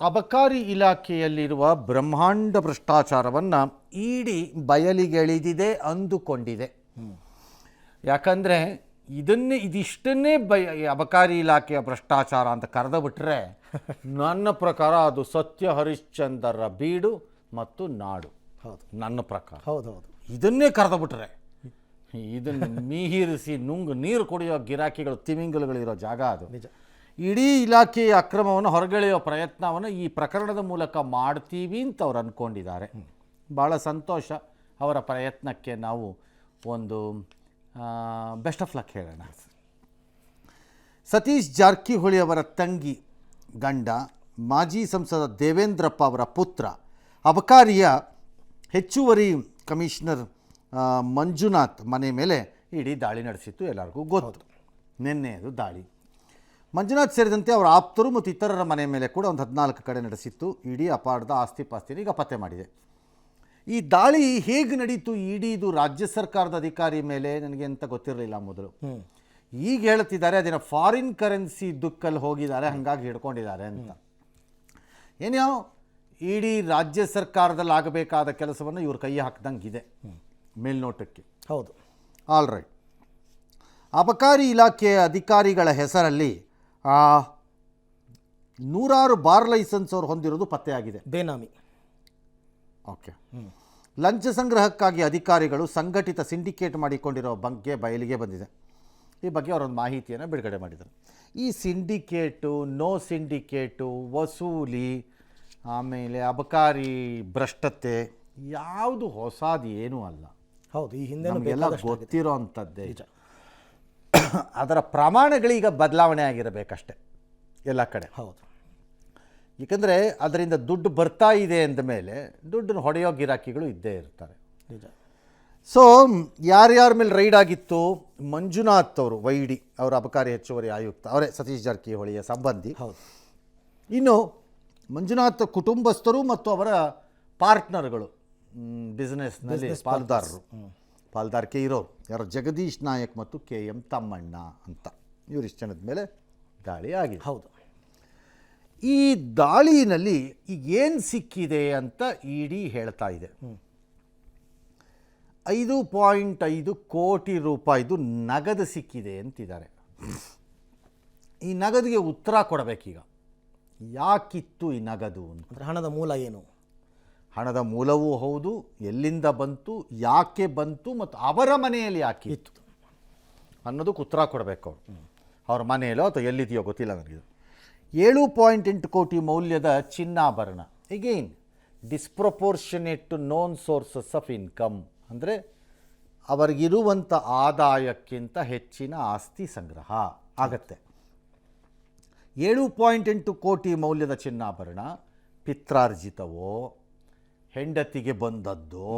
ಅಬಕಾರಿ ಇಲಾಖೆಯಲ್ಲಿರುವ ಬ್ರಹ್ಮಾಂಡ ಭ್ರಷ್ಟಾಚಾರವನ್ನು ಇಡಿ ಬಯಲಿಗೆಳೆದಿದೆ ಅಂದುಕೊಂಡಿದೆ. ಯಾಕಂದರೆ ಇದಿಷ್ಟನ್ನೇ ಅಬಕಾರಿ ಇಲಾಖೆಯ ಭ್ರಷ್ಟಾಚಾರ ಅಂತ ಕರೆದು ಬಿಟ್ಟರೆ ನನ್ನ ಪ್ರಕಾರ ಅದು ಸತ್ಯ ಹರಿಶ್ಚಂದ್ರರ ಬೀಡು ಮತ್ತು ನಾಡು. ಹೌದು, ನನ್ನ ಪ್ರಕಾರ ಹೌದೌದು. ಇದನ್ನೇ ಕರೆದು ಬಿಟ್ರೆ ಇದನ್ನು ಮೀಹಿರಿಸಿ ನುಂಗು ನೀರು ಕುಡಿಯೋ ಗಿರಾಕಿಗಳು ತಿಮಿಂಗಲುಗಳಿರೋ ಜಾಗ ಅದು. ನಿಜ. ಇಡೀ ಇಲಾಖೆಯ ಅಕ್ರಮವನ್ನು ಹೊರಗೆಳೆಯೋ ಪ್ರಯತ್ನವನ್ನು ಈ ಪ್ರಕರಣದ ಮೂಲಕ ಮಾಡ್ತೀವಿ ಅಂತ ಅವ್ರು ಅಂದ್ಕೊಂಡಿದ್ದಾರೆ. ಭಾಳ ಸಂತೋಷ. ಅವರ ಪ್ರಯತ್ನಕ್ಕೆ ನಾವು ಒಂದು ಬೆಸ್ಟ್ ಆಫ್ ಲಕ್ ಹೇಳೋಣ. ಸತೀಶ್ ಜಾರಕಿಹೊಳಿ ಅವರ ತಂಗಿ ಗಂಡ ಮಾಜಿ ಸಂಸದ ದೇವೇಂದ್ರಪ್ಪ ಅವರ ಪುತ್ರ ಅಬಕಾರಿಯ ಹೆಚ್ಚುವರಿ ಕಮಿಷನರ್ ಮಂಜುನಾಥ್ ಮನೆ ಮೇಲೆ ಇಡೀ ದಾಳಿ ನಡೆಸಿತ್ತು. ಎಲ್ಲರಿಗೂ ಗೊತ್ತು. ನಿನ್ನೆ ಅದು ದಾಳಿ. ಮಂಜುನಾಥ್ ಸೇರಿದಂತೆ ಅವರ ಆಪ್ತರು ಮತ್ತು ಇತರರ ಮನೆ ಮೇಲೆ ಕೂಡ ಒಂದು 14 ಕಡೆ ನಡೆಸಿತ್ತು. ಇಡೀ ಅಪಾರದ ಆಸ್ತಿ ಪಾಸ್ತಿನ ಈಗ ಪತ್ತೆ ಮಾಡಿದೆ. ಈ ದಾಳಿ ಹೇಗೆ ನಡೀತು ಇಡೀದು ರಾಜ್ಯ ಸರ್ಕಾರದ ಅಧಿಕಾರಿ ಮೇಲೆ ನನಗೆ ಅಂತ ಗೊತ್ತಿರಲಿಲ್ಲ ಮೊದಲು. ಈಗ ಹೇಳ್ತಿದ್ದಾರೆ ಅದನ್ನು ಫಾರಿನ್ ಕರೆನ್ಸಿ ದುಕ್ಕಲ್ಲಿ ಹೋಗಿದ್ದಾರೆ, ಹಾಗಾಗಿ ಹಿಡ್ಕೊಂಡಿದ್ದಾರೆ ಅಂತ. ಏನೋ ಇಡೀ ರಾಜ್ಯ ಸರ್ಕಾರದಲ್ಲಿ ಆಗಬೇಕಾದ ಕೆಲಸವನ್ನು ಇವ್ರ ಕೈ ಹಾಕ್ದಂಗಿದೆ ಮೇಲ್ನೋಟಕ್ಕೆ. ಹೌದು, ಆಲ್ ರೈಟ್. ಅಬಕಾರಿ ಇಲಾಖೆಯ ಅಧಿಕಾರಿಗಳ ಹೆಸರಲ್ಲಿ ನೂರಾರು ಬಾರ್ ಲೈಸೆನ್ಸ್ ಅವರು ಹೊಂದಿರೋದು ಪತ್ತೆಯಾಗಿದೆ. ಬೇನಾಮಿ. ಓಕೆ. ಲಂಚ ಸಂಗ್ರಹಕ್ಕಾಗಿ ಅಧಿಕಾರಿಗಳು ಸಂಘಟಿತ ಸಿಂಡಿಕೇಟ್ ಮಾಡಿಕೊಂಡಿರೋ ಬಗ್ಗೆ ಬಯಲಿಗೆ ಬಂದಿದೆ. ಈ ಬಗ್ಗೆ ಅವರೊಂದು ಮಾಹಿತಿಯನ್ನು ಬಿಡುಗಡೆ ಮಾಡಿದರು. ಈ ಸಿಂಡಿಕೇಟು, ನೋ ಸಿಂಡಿಕೇಟು, ವಸೂಲಿ, ಆಮೇಲೆ ಅಬಕಾರಿ ಭ್ರಷ್ಟತೆ ಯಾವುದು ಹೊಸದು ಏನೂ ಅಲ್ಲ. ಹೌದು, ಈ ಹಿಂದೆ ನಮಗೆಲ್ಲ ಗೊತ್ತಿರೋ ಅಂಥದ್ದೇ. ಅದರ ಪ್ರಮಾಣಗಳೀಗ ಬದಲಾವಣೆ ಆಗಿರಬೇಕಷ್ಟೆ ಎಲ್ಲ ಕಡೆ. ಹೌದು, ಏಕೆಂದರೆ ಅದರಿಂದ ದುಡ್ಡು ಬರ್ತಾ ಇದೆ ಅಂದ ಮೇಲೆ ದುಡ್ಡನ್ನು ಹೊಡೆಯೋ ಗಿರಾಕಿಗಳು ಇದ್ದೇ ಇರ್ತಾರೆ. ನಿಜ. ಸೊ ಯಾರ್ಯಾರ ಮೇಲೆ ರೈಡ್ ಆಗಿತ್ತು? ಮಂಜುನಾಥ್ ಅವರು, ವೈಡಿ ಅವರ ಅಬಕಾರಿ ಹೆಚ್ಚುವರಿ ಆಯುಕ್ತ, ಅವರೇ ಸತೀಶ್ ಜಾರಕಿಹೊಳಿಯ ಸಂಬಂಧಿ. ಹೌದು. ಇನ್ನು ಮಂಜುನಾಥ್ ಕುಟುಂಬಸ್ಥರು ಮತ್ತು ಅವರ ಪಾರ್ಟ್ನರ್ಗಳು, ಬಿಸ್ನೆಸ್ನಲ್ಲಿ ಪಾಲ್ದಾರಿಕೆ ಇರೋರು ಯಾರು? ಜಗದೀಶ್ ನಾಯಕ್ ಮತ್ತು KM ತಮ್ಮಣ್ಣ ಅಂತ. ಇವರಿಷ್ಟು ಜನದ ಮೇಲೆ ದಾಳಿ ಆಗಿದೆ. ಹೌದು. ಈ ದಾಳಿನಲ್ಲಿ ಈಗ ಏನು ಸಿಕ್ಕಿದೆ ಅಂತ ಇಡಿ ಹೇಳ್ತಾ ಇದೆ. 5.5 ಕೋಟಿ ರೂಪಾಯಿದು ನಗದು ಸಿಕ್ಕಿದೆ ಅಂತಿದ್ದಾರೆ. ಈ ನಗದಿಗೆ ಉತ್ತರ ಕೊಡಬೇಕೀಗ. ಯಾಕಿತ್ತು ಈ ನಗದು ಅಂತ? ಹಣದ ಮೂಲ ಏನು? ಹಣದ ಮೂಲವೂ ಹೌದು, ಎಲ್ಲಿಂದ ಬಂತು, ಯಾಕೆ ಬಂತು, ಮತ್ತು ಅವರ ಮನೆಯಲ್ಲಿ ಯಾಕೆ ಇತ್ತು ಅನ್ನೋದಕ್ಕೆ ಉತ್ತರ ಕೊಡಬೇಕು ಅವರು. ಅವ್ರ ಮನೆಯಲ್ಲೋ ಅಥವಾ ಎಲ್ಲಿದೆಯೋ ಗೊತ್ತಿಲ್ಲ ನನಗಿದು. 7.8 ಕೋಟಿ ಮೌಲ್ಯದ ಚಿನ್ನಾಭರಣ. Again disproportionate to known sources of income, ಅಂದರೆ ಅವರಿಗಿರುವಂಥ ಆದಾಯಕ್ಕಿಂತ ಹೆಚ್ಚಿನ ಆಸ್ತಿ ಸಂಗ್ರಹ ಆಗತ್ತೆ. 7.8 ಕೋಟಿ ಮೌಲ್ಯದ ಚಿನ್ನಾಭರಣ ಪಿತ್ರಾರ್ಜಿತವೋ, ಹೆಂಡತಿಗೆ ಬಂದದ್ದು,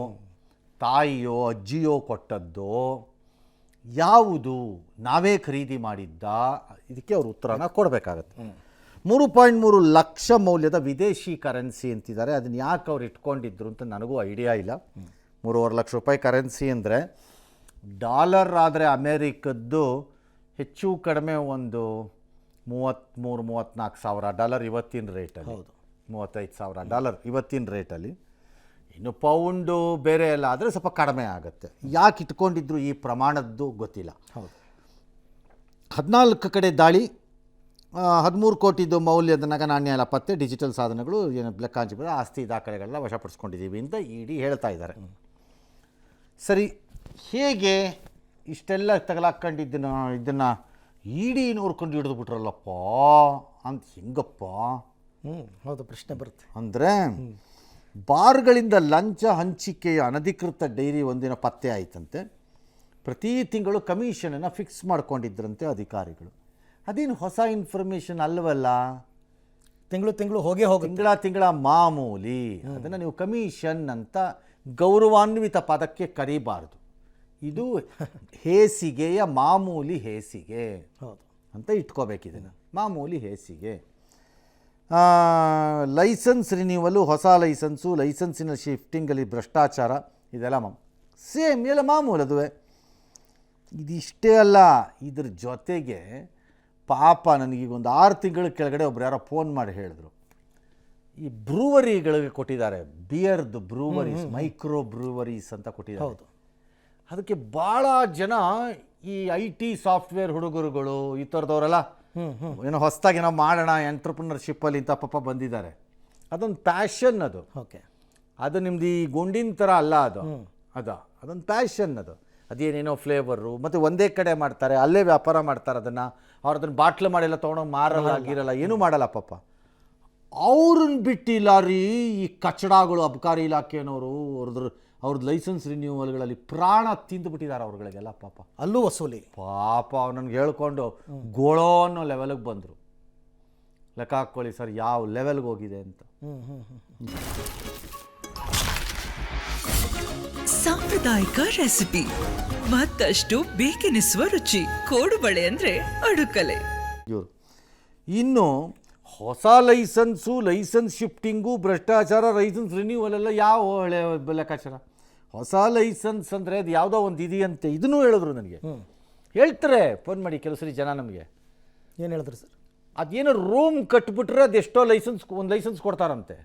ತಾಯಿಯೋ ಅಜ್ಜಿಯೋ ಕೊಟ್ಟದ್ದೋ, ಯಾವುದು, ನಾವೇ ಖರೀದಿ ಮಾಡಿದ್ದ? ಇದಕ್ಕೆ ಅವರು ಉತ್ತರನ ಕೊಡಬೇಕಾಗತ್ತೆ. 3.3 ಲಕ್ಷ ಮೌಲ್ಯದ ವಿದೇಶಿ ಕರೆನ್ಸಿ ಅಂತಿದ್ದಾರೆ. ಅದನ್ನು ಯಾಕೆ ಅವ್ರು ಇಟ್ಕೊಂಡಿದ್ರು ಅಂತ ನನಗೂ ಐಡಿಯಾ ಇಲ್ಲ. 3.5 ಲಕ್ಷ ರೂಪಾಯಿ ಕರೆನ್ಸಿ ಅಂದರೆ ಡಾಲರ್ ಆದರೆ ಅಮೇರಿಕದ್ದು ಹೆಚ್ಚು ಕಡಿಮೆ ಒಂದು 33-34 ಸಾವಿರ ಡಾಲರ್ ಇವತ್ತಿನ ರೇಟಲ್ಲಿ. ಹೌದು, $35,000 ಇವತ್ತಿನ ರೇಟಲ್ಲಿ. ಇನ್ನು ಪೌಂಡು ಬೇರೆ ಎಲ್ಲ ಆದರೆ ಸ್ವಲ್ಪ ಕಡಿಮೆ ಆಗುತ್ತೆ. ಯಾಕೆ ಇಟ್ಕೊಂಡಿದ್ರು ಈ ಪ್ರಮಾಣದ್ದು ಗೊತ್ತಿಲ್ಲ. ಹೌದು. 14 ಕಡೆ ದಾಳಿ, 13 ಕೋಟಿದು ಮೌಲ್ಯದ ನಗನಾಣ್ಯ ಎಲ್ಲ ಪತ್ತೆ, ಡಿಜಿಟಲ್ ಸಾಧನಗಳು, ಏನು ಲೆಕ್ಕಾಂಶ ಆಸ್ತಿ ದಾಖಲೆಗಳೆಲ್ಲ ವಶಪಡಿಸ್ಕೊಂಡಿದ್ದೀವಿ ಅಂತ ಇಡಿ ಹೇಳ್ತಾ ಇದ್ದಾರೆ. ಸರಿ, ಹೇಗೆ ಇಷ್ಟೆಲ್ಲ ಇದನ್ನು ಇಡಿ ನೋಡ್ಕೊಂಡು ಹಿಡಿದು ಬಿಟ್ರಲ್ಲಪ್ಪ ಅಂತ ಹೆಂಗಪ್ಪ? ಹೌದು, ಪ್ರಶ್ನೆ ಬರುತ್ತೆ. ಅಂದರೆ ಬಾರ್ಗಳಿಂದ ಲಂಚ ಹಂಚಿಕೆಯ ಅನಧಿಕೃತ ಡೈರಿ ಒಂದಿನ ಪತ್ತೆ ಆಯಿತಂತೆ. ಪ್ರತಿ ತಿಂಗಳು ಕಮಿಷನನ್ನು ಫಿಕ್ಸ್ ಮಾಡ್ಕೊಂಡಿದ್ರಂತೆ ಅಧಿಕಾರಿಗಳು. ಅದೇನು ಹೊಸ ಇನ್ಫಾರ್ಮೇಷನ್ ಅಲ್ವಲ್ಲ? ತಿಂಗಳು ಹೋಗೇ ಹೋಗಿ ತಿಂಗಳ ಮಾಮೂಲಿ. ಅದನ್ನು ನೀವು ಕಮಿಷನ್ ಅಂತ ಗೌರವಾನ್ವಿತ ಪದಕ್ಕೆ ಕರೀಬಾರ್ದು. ಇದು ಹೇಸಿಗೆಯ ಮಾಮೂಲಿ ಹೇಸಿಗೆ ಅಂತ ಇಟ್ಕೋಬೇಕಿದೆ. ಮಾಮೂಲಿ ಹೇಸಿಗೆ. ಲೈಸೆನ್ಸ್ ರಿನ್ಯೂವಲು, ಹೊಸ ಲೈಸೆನ್ಸಿನ ಶಿಫ್ಟಿಂಗಲ್ಲಿ ಭ್ರಷ್ಟಾಚಾರ, ಇದೆಲ್ಲ ಸೇಮ್ ಎಲ್ಲ ಮಾಮೂಲು. ಅದುವೇ ಇದಿಷ್ಟೇ ಅಲ್ಲ, ಇದ್ರ ಜೊತೆಗೆ ಪಾಪ ನನಗೀಗ ಒಂದು 6 ತಿಂಗಳ ಕೆಳಗಡೆ ಒಬ್ರು ಯಾರೋ ಫೋನ್ ಮಾಡಿ ಹೇಳಿದ್ರು, ಈ ಬ್ರೂವರಿಗಳಿಗೆ ಕೊಟ್ಟಿದ್ದಾರೆ, ಬಿಯರ್ದು ಬ್ರೂವರೀಸ್, ಮೈಕ್ರೋ ಬ್ರೂವರೀಸ್ ಅಂತ ಕೊಟ್ಟಿದ್ದಾರೆ. ಹೌದು. ಅದಕ್ಕೆ ಭಾಳ ಜನ ಈ IT ಸಾಫ್ಟ್ವೇರ್ ಹುಡುಗರುಗಳು ಈ ಥರದವರೆಲ್ಲ ಏನೋ ಹೊಸದಾಗಿ ಏನೋ ಮಾಡೋಣ ಎಂಟ್ರಪ್ರಿನರ್ಶಿಪ್ಪಲ್ಲಿ ಇಂಥ ಪಾಪ ಬಂದಿದ್ದಾರೆ. ಅದೊಂದು ಪ್ಯಾಷನ್ ಅದು. ಓಕೆ. ಅದು ನಿಮ್ದು ಈ ಗುಂಡಿನ ಥರ ಅಲ್ಲ ಅದು. ಅದೊಂದು ಪ್ಯಾಷನ್ ಅದು. ಅದೇನೇನೋ ಫ್ಲೇವರು ಮತ್ತು ಒಂದೇ ಕಡೆ ಮಾಡ್ತಾರೆ, ಅಲ್ಲೇ ವ್ಯಾಪಾರ ಮಾಡ್ತಾರೆ. ಅವ್ರು ಅದನ್ನು ಬಾಟ್ಲು ಮಾಡಿಲ್ಲ ತೊಗೊಂಡೋಗಿ ಮಾರಲ್ಲ, ಆಗಿರಲ್ಲ, ಏನೂ ಮಾಡಲ್ಲ ಪಾಪ. ಅವ್ರನ್ನ ಬಿಟ್ಟಿಲ್ಲ ರೀ ಈ ಕಚಡಗಳು, ಅಬಕಾರಿ ಇಲಾಖೆನವರು ಅವ್ರದ್ದು ಲೈಸೆನ್ಸ್ ರಿನ್ಯೂವಲ್ಗಳಲ್ಲಿ ಪ್ರಾಣ ತಿಂದುಬಿಟ್ಟಿದ್ದಾರೆ ಅವ್ರುಗಳಿಗೆಲ್ಲ ಪಾಪ. ಅಲ್ಲೂ ವಸೂಲಿ ಪಾಪ ನನಗೆ ಹೇಳ್ಕೊಂಡು ಗೋಳೋ ಅನ್ನೋ ಲೆವೆಲ್ಗೆ ಬಂದರು. ಲೆಕ್ಕ ಹಾಕ್ಕೊಳ್ಳಿ ಸರ್ ಯಾವ ಲೆವೆಲ್ಗೆ ಹೋಗಿದೆ ಅಂತ. ಸಾಂಪ್ರದಾಯಿಕ ರೆಸಿಪಿ, ಮತ್ತಷ್ಟು ಬೇಕೆನಿಸುವ ರುಚಿ. ಕೋಡುಬಳೆ ಅಂದರೆ ಅಡುಕಲೆ. ಇವರು ಇನ್ನು ಹೊಸ ಲೈಸೆನ್ಸ್ ಶಿಫ್ಟಿಂಗು, ಭ್ರಷ್ಟಾಚಾರ, ಲೈಸೆನ್ಸ್ ರಿನ್ಯೂವಲ್ ಎಲ್ಲ ಯಾವ ಒಳ್ಳೆ ಲೆಕ್ಕಾಚಾರ. ಹೊಸ ಲೈಸೆನ್ಸ್ ಅಂದರೆ ಅದು ಯಾವುದೋ ಒಂದು ಇದೆಯಂತೆ, ಇದನ್ನೂ ಹೇಳಿದ್ರು ನನಗೆ. ಹೇಳ್ತಾರೆ ಫೋನ್ ಮಾಡಿ ಕೆಲವು ಸರಿ ಜನ ನಮಗೆ. ಏನು ಹೇಳಿದ್ರು ಸರ್? ಅದೇನೋ ರೂಮ್ ಕಟ್ಬಿಟ್ರೆ ಅದೆಷ್ಟೋ ಒಂದು ಲೈಸೆನ್ಸ್ ಕೊಡ್ತಾರಂತೆ.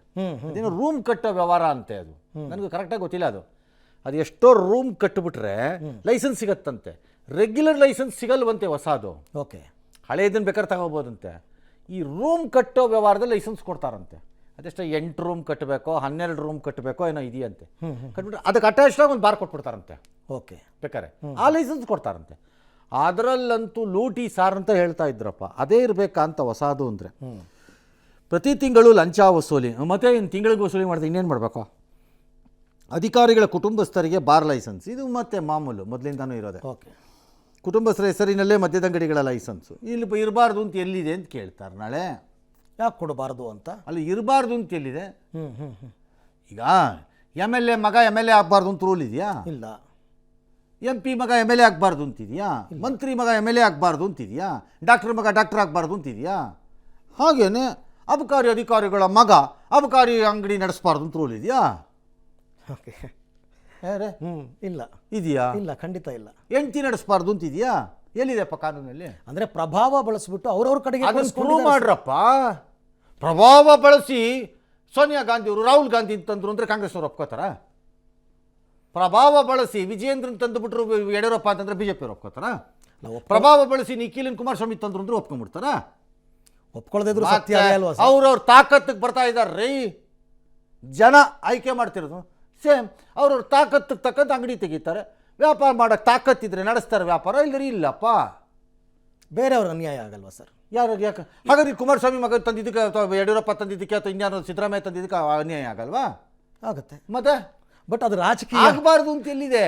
ಅದೇನೋ ರೂಮ್ ಕಟ್ಟೋ ವ್ಯವಹಾರ ಅಂತೆ. ಅದು ನನಗೆ ಕರೆಕ್ಟಾಗಿ ಗೊತ್ತಿಲ್ಲ. ಅದು ಎಷ್ಟೋ ರೂಮ್ ಕಟ್ಟಿಬಿಟ್ರೆ ಲೈಸೆನ್ಸ್ ಸಿಗತ್ತಂತೆ. ರೆಗ್ಯುಲರ್ ಲೈಸೆನ್ಸ್ ಸಿಗಲ್ವಂತೆ ಹೊಸದು. ಓಕೆ. ಹಳೇದನ್ನು ಬೇಕಾದ್ರೆ ತಗೋಬೋದಂತೆ. ಈ ರೂಮ್ ಕಟ್ಟೋ ವ್ಯವಹಾರದಲ್ಲಿ ಲೈಸೆನ್ಸ್ ಕೊಡ್ತಾರಂತೆ. ಅದೆಷ್ಟೋ 8 ರೂಮ್ ಕಟ್ಟಬೇಕೋ 12 ರೂಮ್ ಕಟ್ಟಬೇಕೋ ಏನೋ ಇದೆಯಂತೆ. ಕಟ್ಬಿಟ್ರೆ ಅದಕ್ಕೆ ಅಟ್ಯಾಚ್ಡಾಗಿ ಒಂದು ಬಾರ್ ಕೊಟ್ಬಿಡ್ತಾರಂತೆ. ಓಕೆ. ಬೇಕಾರೆ ಆ ಲೈಸೆನ್ಸ್ ಕೊಡ್ತಾರಂತೆ. ಅದರಲ್ಲಂತೂ ಲೂಟಿ ಸಾರ್ ಅಂತ ಹೇಳ್ತಾ ಇದ್ರಪ್ಪ. ಅದೇ ಇರಬೇಕಾ ಅಂತ ಹೊಸದು ಅಂದರೆ. ಪ್ರತಿ ತಿಂಗಳು ಲಂಚ ವಸೂಲಿ. ಮತ್ತೆ ಇನ್ನು ತಿಂಗಳಿಗೆ ವಸೂಲಿ ಮಾಡಿದ್ರೆ ಇನ್ನೇನು ಮಾಡಬೇಕು? ಅಧಿಕಾರಿಗಳ ಕುಟುಂಬಸ್ಥರಿಗೆ ಬಾರ್ ಲೈಸೆನ್ಸ್, ಇದು ಮತ್ತೆ ಮಾಮೂಲು ಮೊದಲಿಂದನೂ ಇರೋದೆ. ಓಕೆ. ಕುಟುಂಬಸ್ಥರ ಹೆಸರಿನಲ್ಲೇ ಮದ್ಯದಂಗಡಿಗಳ ಲೈಸೆನ್ಸು ಇಲ್ಲಿ ಇರಬಾರ್ದು ಅಂತ ಎಲ್ಲಿದೆ ಅಂತ ಕೇಳ್ತಾರೆ. ನಾಳೆ ಯಾಕೆ ಕೊಡಬಾರ್ದು ಅಂತ? ಅಲ್ಲಿ ಇರಬಾರ್ದು ಅಂತ ಎಲ್ಲಿದೆ? ಈಗ MLA ಮಗ MLA ಆಗಬಾರ್ದು ಅಂತ ರೂಲ್ ಇದೆಯಾ? ಇಲ್ಲ. MP ಮಗ MLA ಆಗಬಾರ್ದು ಅಂತಿದೆಯಾ? ಮಂತ್ರಿ ಮಗ MLA ಆಗಬಾರ್ದು ಅಂತಿದೆಯಾ? ಡಾಕ್ಟರ್ ಮಗ ಡಾಕ್ಟರ್ ಆಗಬಾರ್ದು ಅಂತಿದೆಯಾ? ಹಾಗೇನೆ ಅಬಕಾರಿ ಅಧಿಕಾರಿಗಳ ಮಗ ಅಬಕಾರಿ ಅಂಗಡಿ ನಡೆಸಬಾರ್ದು ಅಂತ ರೂಲ್ ಇದೆಯಾ? ಓಕೆ. ಇಲ್ಲ. ಇದೆಯಾ? ಇಲ್ಲ, ಖಂಡಿತ ಇಲ್ಲ. ಹೆಂಡ್ತಿ ನಡೆಸಬಾರ್ದು ಅಂತಿದೆಯಾ? ಎಲ್ಲಿದೆಪ್ಪ ಕಾನೂನಲ್ಲಿ? ಅಂದರೆ ಪ್ರಭಾವ ಬಳಸ್ಬಿಟ್ಟು ಅವ್ರವ್ರ ಕಡೆಗೆ ಅದನ್ನು ಪ್ರೂವ್ ಮಾಡ್ರಪ್ಪ. ಪ್ರಭಾವ ಬಳಸಿ ಸೋನಿಯಾ ಗಾಂಧಿಯವರು ರಾಹುಲ್ ಗಾಂಧಿ ತಂದ್ರು ಅಂದರೆ ಕಾಂಗ್ರೆಸ್ ಅವರು ಒಪ್ಕೋತಾರ? ಪ್ರಭಾವ ಬಳಸಿ ವಿಜಯೇಂದ್ರನ್ ತಂದುಬಿಟ್ರು ಯಡಿಯೂರಪ್ಪ ಅಂತಂದ್ರೆ BJP ಅವರು ಒಪ್ಕೋತಾರ? ಪ್ರಭಾವ ಬಳಸಿ ನಿಖಿಲ್ ಕುಮಾರಸ್ವಾಮಿ ತಂದ್ರು ಅಂದ್ರೆ ಒಪ್ಕೊಂಡ್ಬಿಡ್ತಾರ? ಒಪ್ಕೊಳ್ಳೋದಿದ್ರು ಸತ್ಯ ಅಲ್ವಾ? ಅವ್ರವ್ರ ತಾಕತ್ತಿಗೆ ಬರ್ತಾ ಇದ್ದಾರೆ ರೀ. ಜನ ಆಯ್ಕೆ ಮಾಡ್ತಿರೋದು ಸೇಮ್. ಅವ್ರವ್ರ ತಾಕತ್ತಿಗೆ ತಕ್ಕಂತ ಅಂಗಡಿ ತೆಗಿತಾರೆ. ವ್ಯಾಪಾರ ಮಾಡೋಕ್ಕೆ ತಾಕತ್ತಿದ್ರೆ ನಡೆಸ್ತಾರೆ ವ್ಯಾಪಾರ, ಇಲ್ಲರಿ ಇಲ್ಲಪ್ಪ. ಬೇರೆಯವ್ರಿಗೆ ಅನ್ಯಾಯ ಆಗಲ್ವಾ ಸರ್? ಯಾಕೆ ಹಾಗಾದ್ರೆ ಕುಮಾರಸ್ವಾಮಿ ಮಗ ತಂದಿದ್ದಕ್ಕೆ ಅಥವಾ ಯಡಿಯೂರಪ್ಪ ತಂದಿದ್ದಕ್ಕೆ ಅಥವಾ ಇನ್ಯಾರು ಸಿದ್ದರಾಮಯ್ಯ ತಂದಿದ್ದಕ್ಕೆ ಅನ್ಯಾಯ ಆಗಲ್ವಾ? ಆಗುತ್ತೆ. ಮತ್ತೆ ಬಟ್ ಅದು ರಾಜಕೀಯ ಆಗಬಾರ್ದು ಅಂತ ಎಲ್ಲಿದೆ?